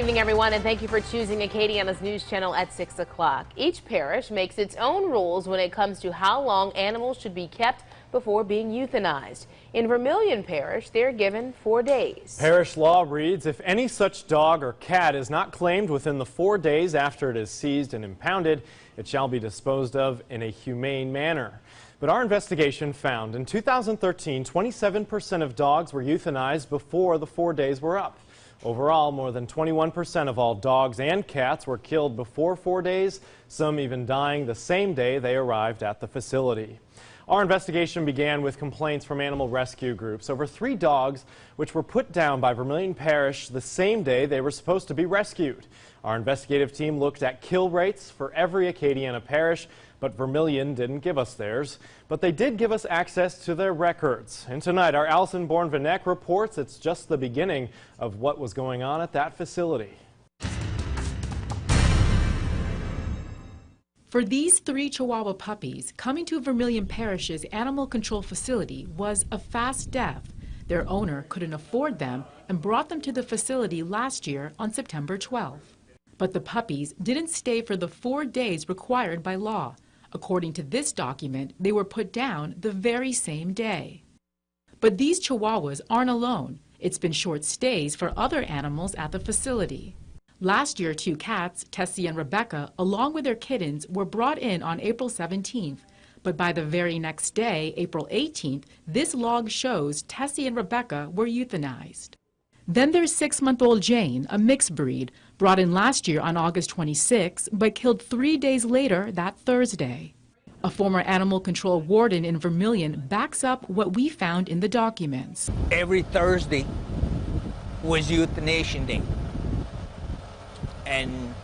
evening, everyone, and thank you for choosing Acadiana's news channel at 6 o'clock. Each parish makes its own rules when it comes to how long animals should be kept before being euthanized. In Vermilion Parish, they're given 4 days. Parish law reads, if any such dog or cat is not claimed within the 4 days after it is seized and impounded, it shall be disposed of in a humane manner. But our investigation found in 2013, 27% of dogs were euthanized before the 4 days were up. Overall, more than 21% of all dogs and cats were killed before 4 days, some even dying the same day they arrived at the facility. Our investigation began with complaints from animal rescue groups over 3 dogs which were put down by Vermilion Parish the same day they were supposed to be rescued. Our investigative team looked at kill rates for every Acadiana parish, but Vermilion didn't give us theirs. But they did give us access to their records. And tonight, our Allison Bourne-Vanek reports it's just the beginning of what was going on at that facility. For these 3 Chihuahua puppies, coming to Vermilion Parish's animal control facility was a fast death. Their owner couldn't afford them and brought them to the facility last year on September 12th. But the puppies didn't stay for the 4 days required by law. According to this document, they were put down the very same day. But these Chihuahuas aren't alone. It's been short stays for other animals at the facility. Last year, 2 cats, Tessie and Rebecca, along with their kittens, were brought in on April 17th. But by the very next day, April 18th, this log shows Tessie and Rebecca were euthanized. Then there's 6-month-old Jane, a mixed breed, brought in last year on August 26, but killed 3 days later that Thursday. A former animal control warden in Vermilion backs up what we found in the documents. Every Thursday was euthanasia day. And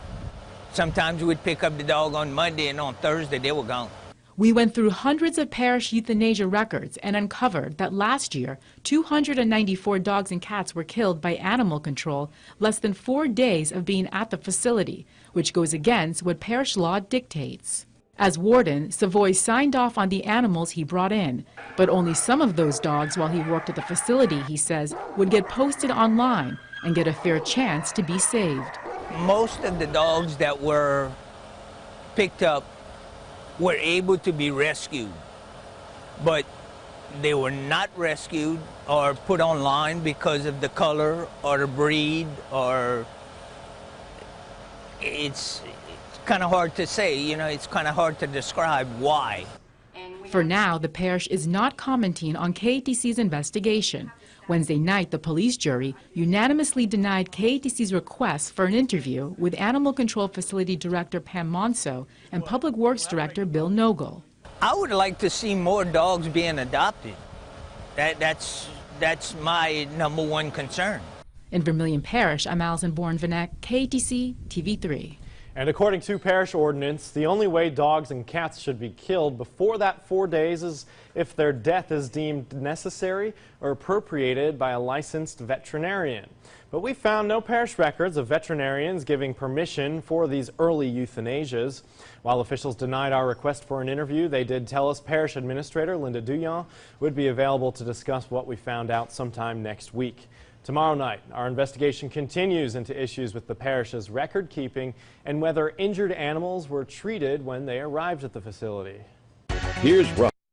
sometimes we'd pick up the dog on Monday, and on Thursday they were gone. We went through hundreds of parish euthanasia records and uncovered that last year, 294 dogs and cats were killed by animal control less than 4 days of being at the facility, which goes against what parish law dictates. As warden, Savoy signed off on the animals he brought in, but only some of those dogs while he worked at the facility, he says, would get posted online and get a fair chance to be saved. Most of the dogs that were picked up were able to be rescued, but they were not rescued or put online because of the color or the breed, or it's kind of hard to say, it's kind of hard to describe why. For now, the parish is not commenting on KATC's investigation. Wednesday night, the police jury unanimously denied KATC's request for an interview with Animal Control Facility Director Pam Monso and Public Works Director Bill Nogel. I would like to see more dogs being adopted. That's my #1 concern. In Vermilion Parish, I'm Allison Bourne-Vanek, KATC TV3. And according to parish ordinance, the only way dogs and cats should be killed before that 4 days is if their death is deemed necessary or appropriated by a licensed veterinarian. But we found no parish records of veterinarians giving permission for these early euthanasias. While officials denied our request for an interview, they did tell us Parish Administrator Linda Duyan would be available to discuss what we found out sometime next week. Tomorrow night, our investigation continues into issues with the parish's record keeping and whether injured animals were treated when they arrived at the facility. Here's Rob.